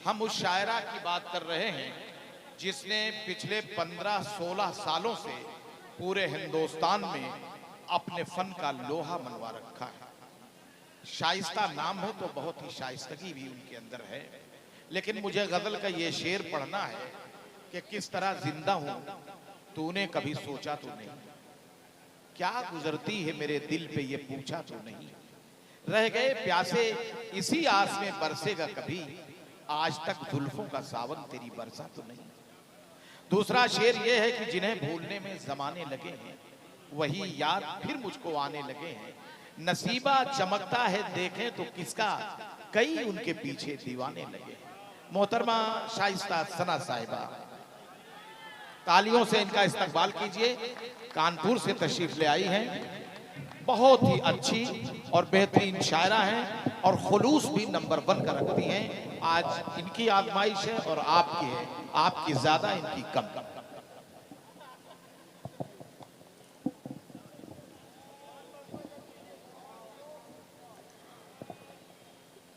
हम उस शायरा की बात कर रहे हैं जिसने पिछले 15-16 सालों से पूरे हिंदुस्तान में अपने फन का लोहा मनवा रखा है। शाइस्ता नाम है तो बहुत ही शाइस्तगी भी उनके अंदर है। लेकिन मुझे गजल का ये शेर पढ़ना है कि किस तरह जिंदा हूं तूने कभी सोचा तो नहीं, क्या गुजरती है मेरे दिल पे ये पूछा तो नहीं, रह गए प्यासे इसी आस में बरसेगा कभी, आज तक जुल्फों का सावन तेरी बरसा तो नहीं। दूसरा शेर ये है कि जिन्हें भूलने में जमाने लगे हैं वही याद फिर मुझको आने लगे हैं, नसीबा चमकता है देखें तो किसका, कई उनके पीछे दीवाने लगे। मोहतरमा शाइस्ता सना साहिबा, तालियों से इनका इस्तकबाल कीजिए। कानपुर से तशरीफ ले आई हैं, बहुत ही अच्छी और बेहतरीन शायरा हैं और खुलूस भी नंबर 1 का रखती हैं। आज इनकी आजमाइश है और आपकी है, आपकी ज्यादा इनकी कम।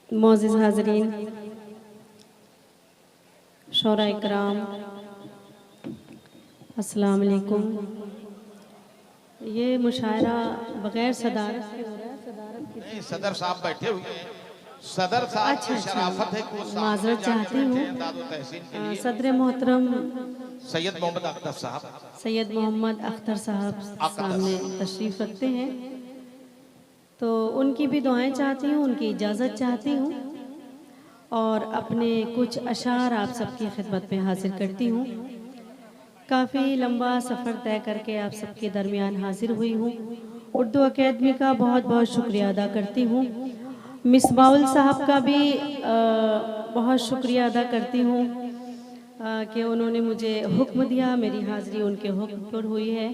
मोअज़्ज़िज़ हाज़रीन, शोरा इकराम, अस्सलाम वालेकुम। ये मुशायरा बगैर सदारत के हो रहा है। सदारत नहीं, सदर साहब बैठे हुए हैं। सदर साहब की शराफत है कि वो माजरत चाहती हूँ। सदर मोहतरम सैयद मोहम्मद अख्तर साहब, सैयद मोहम्मद अख्तर साहब सामने तशरीफ रखते हैं, तो उनकी भी दुआएं चाहती हूँ, उनकी इजाज़त चाहती हूँ और अपने कुछ अशार आप सबकी खिदमत में हाजिर करती हूँ। काफ़ी लंबा सफ़र तय करके आप सबके दरमियान हाजिर हुई हूँ। उर्दू अकेडमी का बहुत बहुत शुक्रिया अदा करती हूँ। मिसबाउल साहब का भी बहुत शुक्रिया अदा करती हूँ कि उन्होंने मुझे हुक्म दिया, मेरी हाज़िरी उनके हुक्म पर हुई है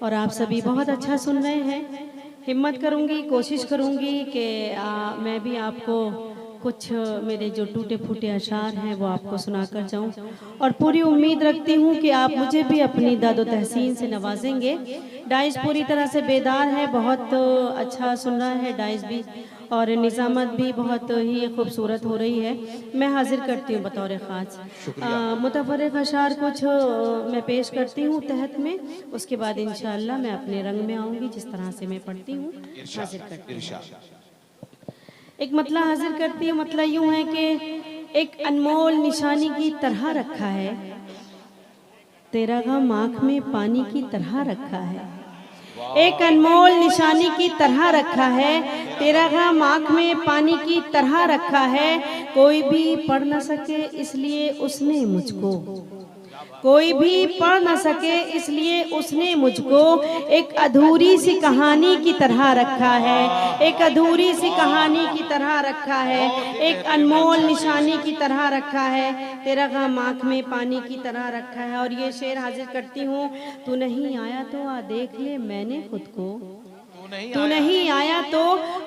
और आप सभी बहुत अच्छा सुन रहे हैं। हिम्मत करूँगी, कोशिश करूँगी कि मैं भी आपको कुछ मेरे जो टूटे फूटे अशार हैं वो आपको सुनाकर जाऊं और पूरी उम्मीद रखती हूं कि आप मुझे भी अपनी दादो तहसीन से नवाजेंगे। डाइस पूरी तरह से बेदार है, बहुत अच्छा सुन रहा है डाइस भी और निज़ामत भी बहुत ही खूबसूरत हो रही है। मैं हाजिर करती हूँ बतौर ख़ास मुतफ़र्रिक़ अशार कुछ मैं पेश करती हूँ तहत में, उसके बाद इंशाअल्लाह मैं अपने रंग में आऊँगी जिस तरह से मैं पढ़ती हूँ। हाजिर करती हूँ, एक मतला हाजिर करती है। मतला यूं है कि एक अनमोल निशानी की तरह रखा है, तेरा गम आँख में पानी की तरह रखा है। एक अनमोल निशानी की तरह रखा है, तेरा गम आँख में पानी की तरह रखा है। कोई भी पढ़ न सके इसलिए उसने मुझको, कोई भी पढ़ न सके इसलिए उसने मुझको एक अधूरी सी कहानी की तरह रखा है, एक अधूरी सी कहानी की तरह रखा है, एक अनमोल निशानी की तरह रखा है, तेरा गम आँख में पानी की तरह रखा है। और ये शेर हाजिर करती हूँ। तू नहीं आया तो आ देख ले मैंने खुद को, तू नहीं आया तो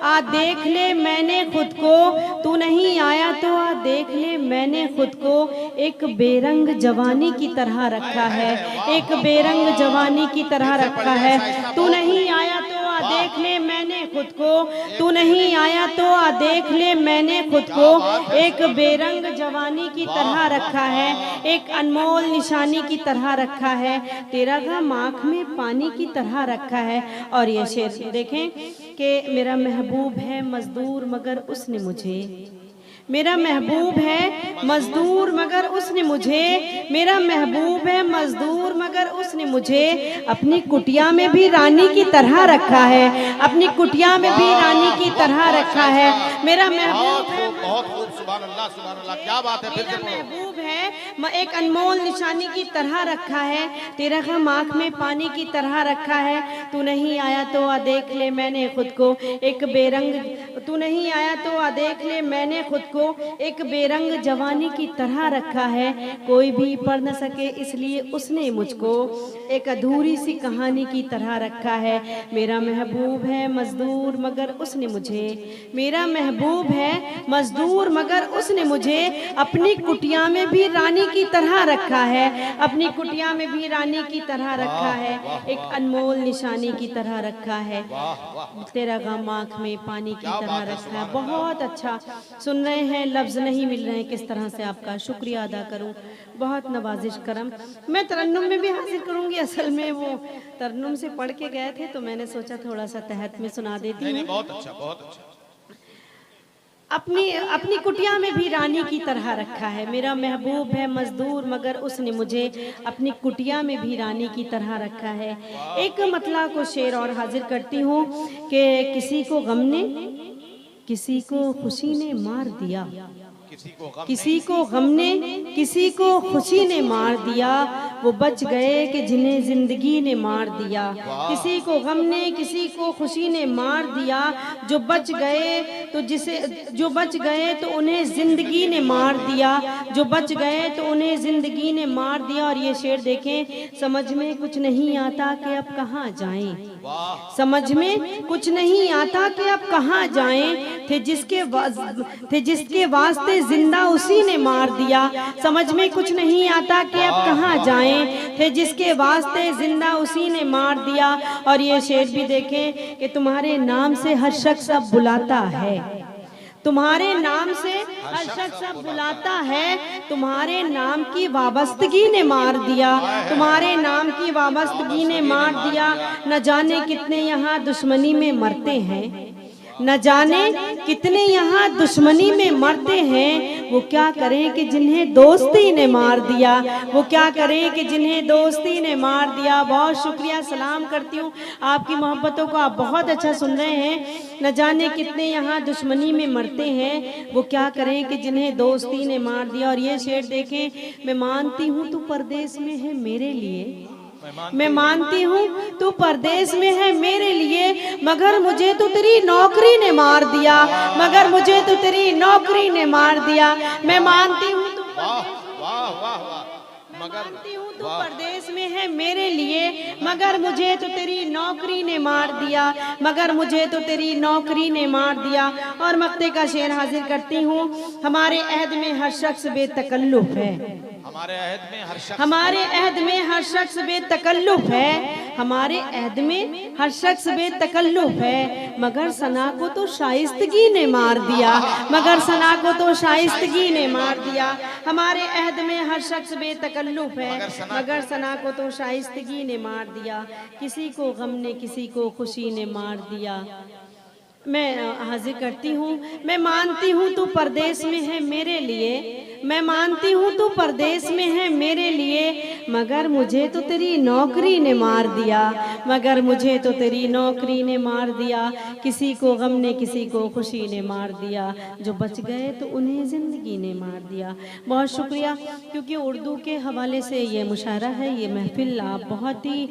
आ देख ले मैंने खुद को, तू नहीं आया तो आ देख ले मैंने खुद को एक बेरंग जवानी की तरह रखा है, एक बेरंग जवानी की तरह रखा है। तू नहीं आया तो आ देख ले मैंने खुद को, तू नहीं आया तो आ देख ले मैंने खुद को एक बेरंग जवानी की तरह रखा है, एक अनमोल निशानी की तरह रखा है, तेरा गम आँख में पानी की तरह रखा है। और ये शेर देखें कि मेरा महबूब है मजदूर मगर उसने मुझे, मेरा महबूब है मजदूर मगर उसने मुझे, मेरा महबूब है मजदूर मगर उसने मुझे अपनी कुटिया में भी रानी की तरह रखा है, अपनी कुटिया में भी रानी की तरह रखा है। मेरा महबूब है, बहुत खूब, सुभान अल्लाह, सुभान अल्लाह, क्या बात है। मेरा महबूब है एक अनमोल निशानी की तरह रखा है, तेरा गम आँख में पानी की तरह रखा है। तू नहीं आया तो आ देख ले मैंने खुद को एक बेरंग, तू नहीं आया तो आ देख ले मैंने खुद को एक बेरंग जवानी की तरह रखा है। कोई भी पढ़ न सके इसलिए उसने मुझको एक अधूरी सी कहानी की तरह रखा है। मेरा महबूब है मजदूर मगर उसने मुझे, मेरा महबूब है मजदूर मजदूर मगर उसने मुझे अपनी कुटिया में भी रानी की तरह रखा है, अपनी कुटिया में भी रानी की तरह रखा है, एक अनमोल निशानी की तरह रखा है, तेरा गम आँख में पानी की तरह रखा है। बहुत अच्छा सुन रहे हैं, लफ्ज़ नहीं मिल रहे हैं किस तरह से आपका शुक्रिया अदा करूं। बहुत नवाजिश करम। मैं तरन्नुम में भी हाजिर करूंगी, असल में वो तरन्नुम से पढ़ के गए थे तो मैंने सोचा थोड़ा सा तहत में सुना देती हूँ। बहुत अच्छा, बहुत अच्छा। अपनी अपनी कुटिया में भी रानी की तरह रखा है, मेरा महबूब है मजदूर मगर उसने मुझे अपनी कुटिया में भी रानी की तरह रखा है। एक मतला को शेर और हाजिर करती हूँ कि किसी को गम ने किसी को खुशी ने मार दिया, किसी को गम ने किसी को खुशी ने मार दिया, वो बच गए कि जिन्हें जिंदगी ने मार दिया। किसी को गम ने किसी को खुशी ने मार दिया, जो बच गए तो उन्हें जिंदगी ने मार दिया, जो बच गए तो उन्हें जिंदगी ने मार दिया। और ये शेर देखें, समझ में कुछ नहीं आता कि अब कहाँ जाएं, समझ में कुछ नहीं आता कि अब कहाँ जाएं, थे जिसके वास्ते जिंदा उसी ने मार दिया। समझ में कुछ नहीं आता कि अब कहाँ जाएं, थे जिसके वास्ते जिंदा उसी ने मार दिया। और ये शेर भी देखें कि तुम्हारे नाम से हर शख्स अब बुलाता है, तुम्हारे नाम से हर शख्स अब बुलाता है, तुम्हारे नाम की वाबस्तगी ने मार दिया, तुम्हारे नाम की वाबस्तगी ने मार दिया। न जाने कितने यहाँ दुश्मनी में मरते हैं, न जाने कितने यहाँ दुश्मनी में मरते हैं, वो क्या करें कि जिन्हें दोस्ती ने मार दिया, वो क्या करें कि जिन्हें दोस्ती ने मार दिया। बहुत शुक्रिया, सलाम करती हूँ आपकी मोहब्बतों को, आप बहुत अच्छा सुन रहे हैं। न जाने कितने यहाँ दुश्मनी में मरते हैं, वो क्या करें कि जिन्हें दोस्ती ने मार दिया। और ये शेर देखें, मैं मानती हूँ तू परदेश में है मेरे लिए, मैं मानती हूँ तू परदेश में है मेरे लिए, मगर मुझे तो तेरी नौकरी ने मार दिया, मगर मुझे तो तेरी नौकरी ने मार दिया। मैं मानती हूँ तू मानती हूँ तू परदेश में है मेरे लिए, मगर मुझे तो तेरी नौकरी ने मार दिया, मगर मुझे तो तेरी नौकरी ने मार दिया। और मक्ते का शेर हाजिर करती हूँ, हमारे अहद में हर शख्स बेतकल्लुफ है, हमारे अहद में हर शख्स बेतकल्लुफ है, हमारे अहद में हर शख्स बेतकल्लुफ है, मगर सना को तो शाइस्तगी ने मार दिया, मगर सना को तो शाइस्तगी ने मार दिया। हमारे अहद में हर शख्स बेतकल्लुफ है, मगर सना को तो शाइस्तगी ने मार दिया। किसी को गम ने किसी को खुशी ने मार दिया। मैं हाजिर करती हूँ, मैं मानती हूँ तू परदेश में है मेरे लिए, मैं मानती हूँ तू परदेश में है मेरे लिए, मगर मुझे तो तेरी नौकरी ने मार दिया, मगर मुझे तो तेरी नौकरी ने मार दिया। किसी को गम ने किसी को खुशी ने मार दिया, जो बच गए तो उन्हें ज़िंदगी ने मार दिया। बहुत शुक्रिया, क्योंकि उर्दू के हवाले से ये मुशायरा है, ये महफिल आप बहुत ही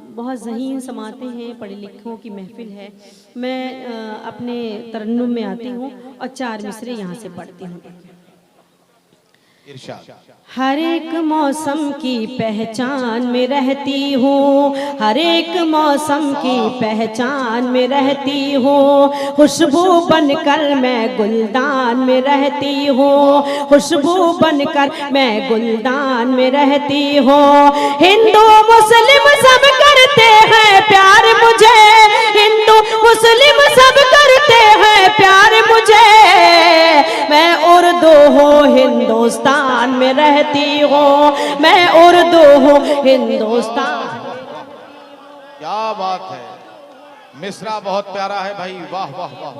बहुत ज़हीन समाते हैं, पढ़े लिखों की महफिल है। मैं अपने तरन्नुम में आती हूँ और 4 मिसरे यहाँ से पढ़ती हूँ। हर एक मौसम की पहचान में रहती हूँ, हर एक मौसम की पहचान में रहती हूँ, खुशबू बनकर मैं गुलदान में रहती हूँ, खुशबू बनकर मैं गुलदान में रहती हूँ। हिंदू मुस्लिम सब करते हैं प्यार मुझे, हिंदू मुस्लिम सब करते हैं प्यार मुझे, मैं उर्दू हूँ हिंदुस्तान में रहती हूँ, मैं उर्दू हूँ हिंदुस्तान। क्या बात है, मिसरा बहुत प्यारा है भाई, वाह वाह वाह।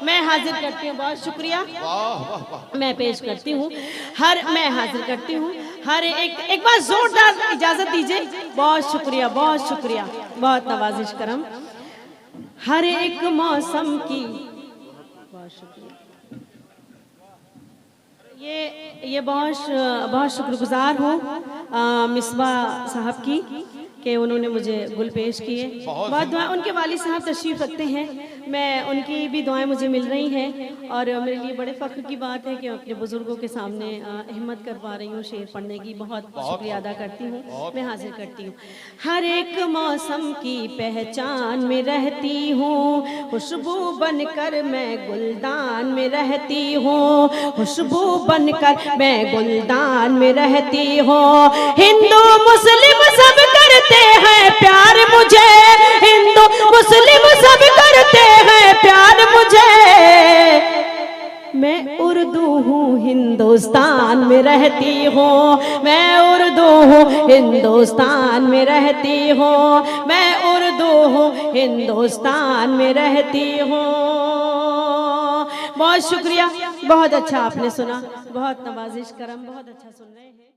मैं हाजिर करती हूँ, बहुत शुक्रिया, वाह वाह वाह। मैं पेश करती हूँ मैं हाजिर करती हूँ हर एक बार जोरदार इजाजत दीजिए। बहुत शुक्रिया, बहुत शुक्रिया, बहुत नवाजिश करम। हर एक मौसम की, बहुत शुक्रिया, ये बहुत शुक्रगुजार हूँ मिसबा साहब की कि उन्होंने मुझे गुल पेश किए। बहुत दुआएं, उनके वालिद साहब तशरीफ़ रखते हैं, मैं उनकी भी दुआएं मुझे मिल रही हैं और मेरे लिए बड़े फ़ख्र की बात है कि अपने बुज़ुर्गों के सामने हिम्मत कर पा रही हूँ शेर पढ़ने की। बहुत शुक्रिया अदा करती हूँ, मैं हाजिर करती हूँ। हर एक मौसम की पहचान में रहती हूँ, खुशबू बनकर मैं गुलदान में रहती हूँ, खुशबू बनकर मैं गुलदान में रहती हूँ। हिंदू मुस्लिम सब करते हैं प्यार मुझे, हिंदू मुस्लिम सब करते हैं प्यार मुझे। मैं उर्दू हूँ हिंदुस्तान में रहती हूँ, मैं उर्दू हूँ हिंदुस्तान में रहती हूँ, मैं उर्दू हूँ हिंदुस्तान में रहती हूँ। बहुत शुक्रिया, बहुत अच्छा आपने सुना, बहुत नवाजिश करम, बहुत अच्छा सुन रहे हैं।